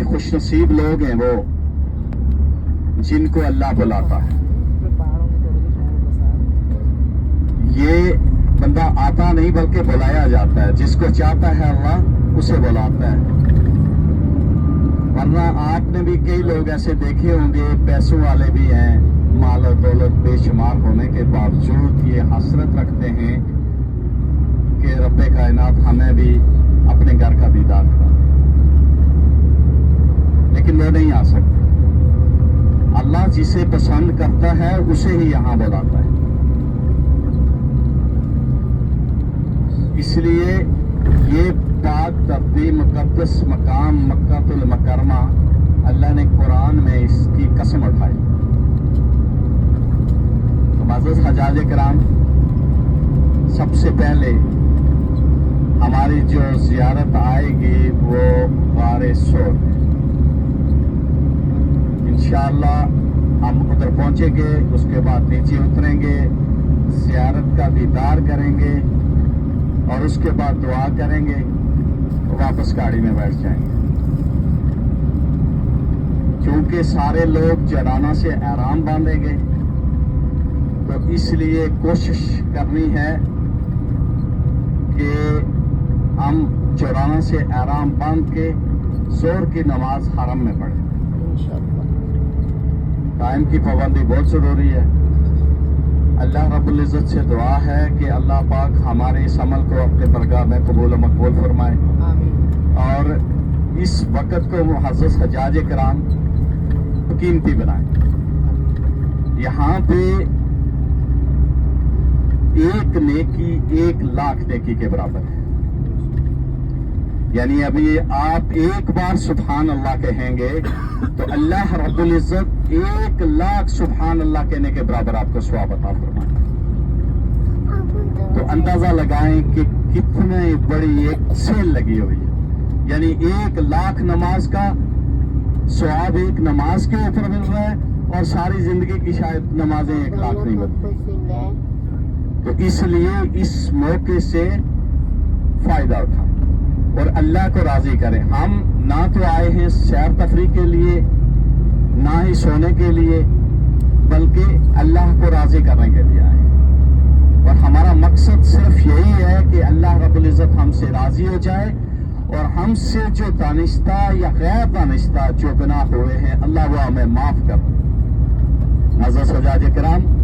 خوش نصیب لوگ ہیں وہ جن کو اللہ بلاتا ہے. یہ بندہ آتا نہیں بلکہ بلایا جاتا ہے. جس کو چاہتا ہے اللہ اسے بلاتا ہے. ورنہ آپ نے بھی کئی لوگ ایسے دیکھے ہوں گے, پیسوں والے بھی ہیں, مال و دولت بے شمار ہونے کے باوجود یہ حسرت رکھتے ہیں کہ رب کائنات ہمیں بھی اپنے گھر کا دیدار کرا, لیکن وہ نہیں آ سکتے. اللہ جسے پسند کرتا ہے اسے ہی یہاں بلاتا ہے. اس لیے یہ پاک تقدیر مقدس مقام مکہ المکرمہ اللہ نے قرآن میں اس کی قسم اٹھائی. تو معزز حجاج کرام, سب سے پہلے ہماری جو زیارت آئے گی وہ غار سور. انشاءاللہ ہم ادھر پہنچیں گے, اس کے بعد نیچے اتریں گے, زیارت کا دیدار کریں گے اور اس کے بعد دعا کریں گے, واپس گاڑی میں بیٹھ جائیں گے. چونکہ سارے لوگ جرانہ سے احرام باندھیں گے تو اس لیے کوشش کرنی ہے کہ ہم جرانہ سے احرام باندھ کے ظہر کی نماز حرم میں پڑھیں. ٹائم کی پابندی بہت ضروری ہے. اللہ رب العزت سے دعا ہے کہ اللہ پاک ہمارے اس عمل کو اپنے برگاہ میں قبول و مقبول فرمائے, اور اس وقت کو معزز حجاج کرام قیمتی بنائے. یہاں پہ ایک نیکی 1,00,000 نیکی کے برابر ہے. یعنی ابھی آپ ایک بار سبحان اللہ کہیں گے تو اللہ رب العزت 1,00,000 سبحان اللہ کہنے کے برابر آپ کو ثواب عطا فرمائے. تو اندازہ لگائیں کہ کتنے بڑی ایک سیل لگی ہوئی ہے. یعنی 1,00,000 نماز کا ثواب ایک نماز کے اوپر مل رہا ہے, اور ساری زندگی کی شاید نمازیں 1,00,000 نہیں بنتی. تو اس لیے اس موقع سے فائدہ اٹھائیں اور اللہ کو راضی کریں. ہم نہ تو آئے ہیں سیر تفریح کے لیے, نہ ہی سونے کے لیے, بلکہ اللہ کو راضی کرنے کے لیے آئے ہیں. اور ہمارا مقصد صرف یہی ہے کہ اللہ رب العزت ہم سے راضی ہو جائے, اور ہم سے جو دانستہ یا غیر دانستہ جو گناہ ہوئے ہیں اللہ وہ ہمیں معاف کر. معزز حجاج کرام,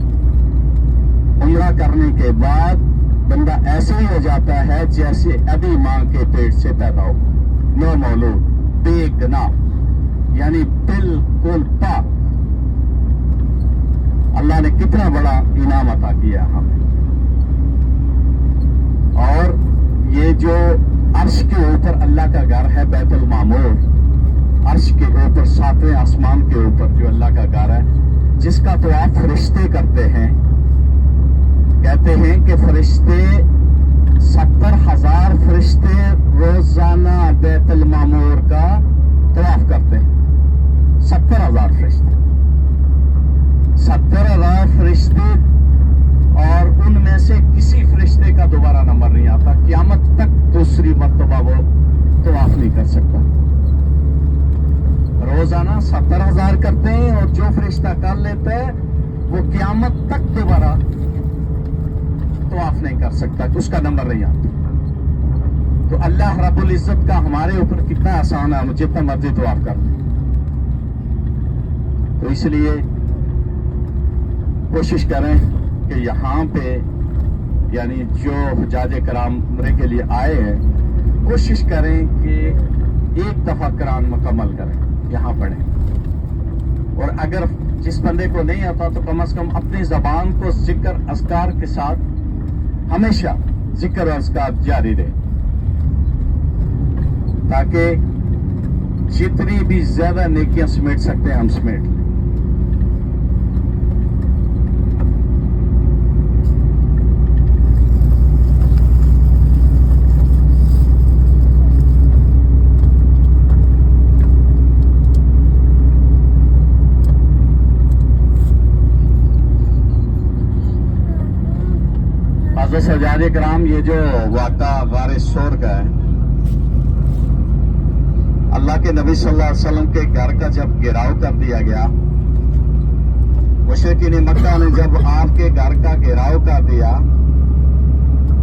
عمرہ کرنے کے بعد بندہ ایسے ہی ہو جاتا ہے جیسے ابھی ماں کے پیٹ سے پیدا ہو, نو مولود, بے گناہ, یعنی بالکل پاک. اللہ نے کتنا بڑا انعام عطا کیا ہمیں. اور یہ جو عرش کے اوپر اللہ کا گھر ہے بیت المعمور, عرش کے اوپر 7ویں آسمان کے اوپر جو اللہ کا گھر ہے, جس کا طواف فرشتے کرتے ہیں. کہتے ہیں کہ فرشتے 70,000 فرشتے روزانہ بیت المعمور کا طواف کرتے ہیں. 70,000 فرشتے, 70,000 فرشتے, اور ان میں سے کسی فرشتے کا دوبارہ نمبر نہیں آتا. قیامت تک دوسری مرتبہ وہ طواف نہیں کر سکتا. روزانہ 70,000 کرتے ہیں, اور جو فرشتہ کر لیتا ہے وہ قیامت تک دوبارہ طواف نہیں کر سکتا, اس کا نمبر نہیں آتا. تو اللہ رب العزت کا ہمارے اوپر کتنا آسان ہے, جتنا مرضی طواف کر لیں. تو اس لیے کوشش کریں کہ یہاں پہ یعنی جو حجاج کرام عمرے کے لیے آئے ہیں, کوشش کریں کہ ایک دفعہ قرآن مکمل کریں, یہاں پڑھیں. اور اگر جس بندے کو نہیں آتا تو کم از کم اپنی زبان کو ذکر اذکار کے ساتھ ہمیشہ ذکر و اذکار جاری رہے, تاکہ جتنی بھی زیادہ نیکیاں سمیٹ سکتے ہیں ہم سمیٹ لیں. حجاج کرام, یہ جو واقعہ غار سور کا ہے, اللہ کے نبی صلی اللہ علیہ وسلم کے گھر کا جب گھیراؤ کر دیا گیا، مشرکین مکہ نے جب آپ کے گھر کا گھیراؤ کر دیا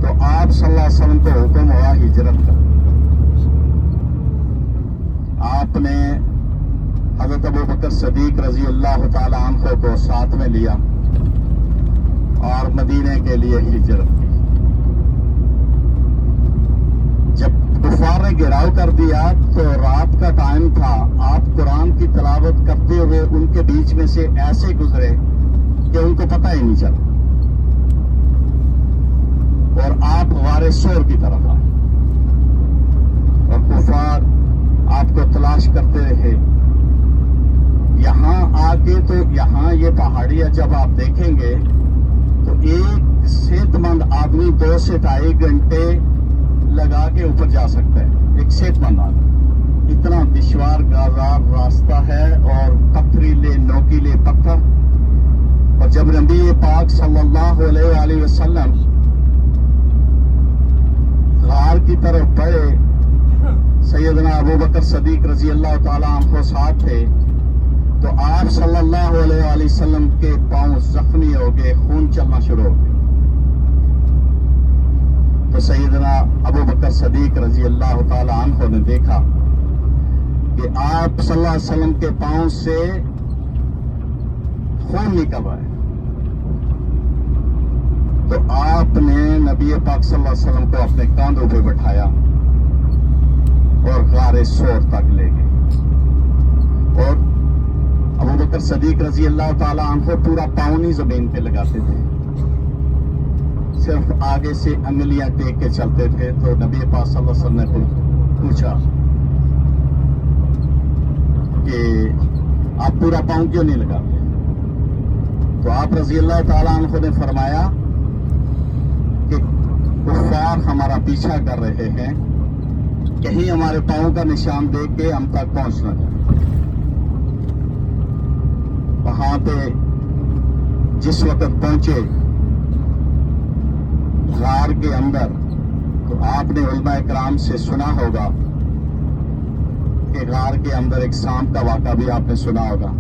تو آپ صلی اللہ علیہ وسلم کو حکم ہوا ہجرت کا۔ آپ نے حضرت ابو بکر صدیق رضی اللہ تعالی عنہ کو ساتھ میں لیا اور مدینے کے لیے ہجرت کی۔ جب کفار نے گھیراؤ کر دیا تو رات کا ٹائم تھا، آپ قرآن کی تلاوت کرتے ہوئے ان کے بیچ میں سے ایسے گزرے کہ ان کو پتہ ہی نہیں چلا، اور آپ غار سور کی طرف آئے اور کفار آپ کو تلاش کرتے رہے۔ یہاں آ کے تو یہاں یہ پہاڑیاں جب آپ دیکھیں گے تو ایک صحت مند آدمی 2 سے 2.5 گھنٹے لگا کے اوپر جا سکتا ہے، ایک صحت مند آدمی۔ اتنا دشوار گازار راستہ ہے اور پتھریلے نوکیلے پتھر۔ اور جب نبی پاک صلی اللہ علیہ وآلہ وسلم غار کی طرف بڑھے، سیدنا ابو بکر صدیق رضی اللہ تعالی عنہ ساتھ تھے، تو آپ صلی اللہ علیہ وآلہ وسلم کے پاؤں زخمی ہو گئے، خون چلنا شروع ہو گیا۔ تو سیدنا ابو بکر صدیق رضی اللہ تعالی عنہ نے دیکھا کہ آپ صلی اللہ علیہ وسلم کے پاؤں سے خون نکل رہا ہے، تو آپ نے نبی پاک صلی اللہ علیہ وسلم کو اپنے کاندھوں پہ بٹھایا اور غار سور تک لے گئے۔ اور ابو بکر صدیق رضی اللہ تعالی عنہ پورا پاؤں نہیں زمین پہ لگاتے تھے، صرف آگے سے انگلیاں ٹیک کے چلتے تھے۔ تو نبی پاک صلی اللہ علیہ وسلم نے پوچھا کہ آپ پورا پاؤں کیوں نہیں لگاتے؟ تو آپ رضی اللہ تعالیٰ عنہ نے فرمایا کہ کفار ہمارا پیچھا کر رہے ہیں، کہیں ہمارے پاؤں کا نشان دیکھ کے ہم تک پہنچ نہ جائے۔ وہاں پہ جس وقت پہنچے غار کے اندر، تو آپ نے علماء کرام سے سنا ہوگا کہ غار کے اندر ایک سانپ کا واقعہ بھی آپ نے سنا ہوگا۔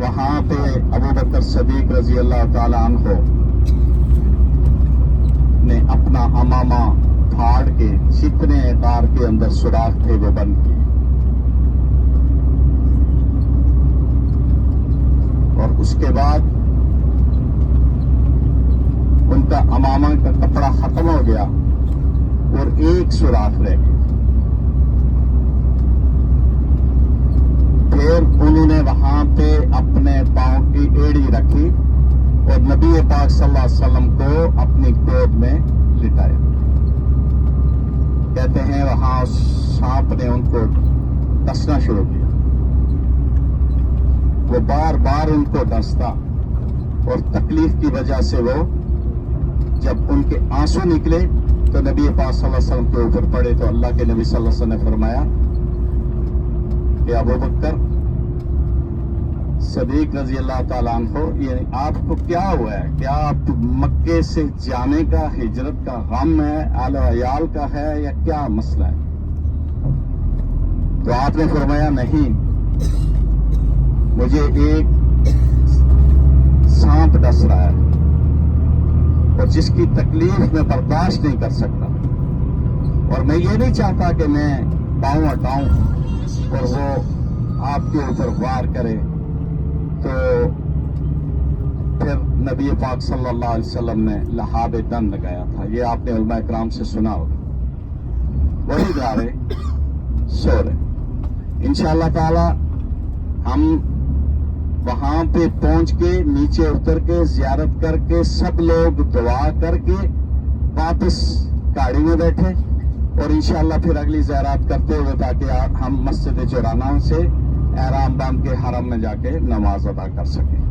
وہاں پہ ابو بکر صدیق رضی اللہ تعالی عنہ نے اپنا امامہ پھاڑ کے جتنے غار کے اندر سوراخ تھے وہ بند کیے، اور اس کے بعد ان کا امامہ کا کپڑا ختم ہو گیا اور ایک سوراخ رہ گیا۔ پھر انہوں نے وہاں پہ اپنے پاؤں کی ایڑی رکھی اور نبی پاک صلی اللہ علیہ وسلم کو اپنی گود میں لٹایا۔ کہتے ہیں وہاں سانپ نے ان کو ڈسنا شروع کیا، وہ بار بار ان کو ڈستا، اور تکلیف کی وجہ سے وہ جب ان کے آنسو نکلے تو نبی پاک صلی اللہ علیہ وسلم کے اوپر پڑے، تو اللہ کے نبی صلی اللہ علیہ وسلم نے فرمایا کہ ابو بکر صدیق رضی اللہ تعالیٰ عنہ، یعنی آپ کو کیا ہوا ہے؟ کیا آپ مکے سے جانے کا، ہجرت کا غم ہے، اہل و عیال کا ہے، یا کیا مسئلہ ہے؟ تو آپ نے فرمایا نہیں، مجھے ایک سانپ ڈس رہا ہے اور جس کی تکلیف میں برداشت نہیں کر سکتا، اور میں یہ نہیں چاہتا کہ میں پاؤں ہٹاؤں اور وہ آپ کے اوپر وار کرے۔ تو پھر نبی پاک صلی اللہ علیہ وسلم نے لحاب دن لگایا تھا، یہ آپ نے علماء کرام سے سنا ہوگا، وہی غارے سور ہے۔ انشاءاللہ تعالی ہم وہاں پہ پہنچ کے نیچے اتر کے زیارت کر کے سب لوگ دعا کر کے واپس گاڑی میں بیٹھے، اور انشاءاللہ پھر اگلی زیارت کرتے ہوئے تاکہ ہم مسجد جورانہ سے احرام باندھ کے حرم میں جا کے نماز ادا کر سکیں۔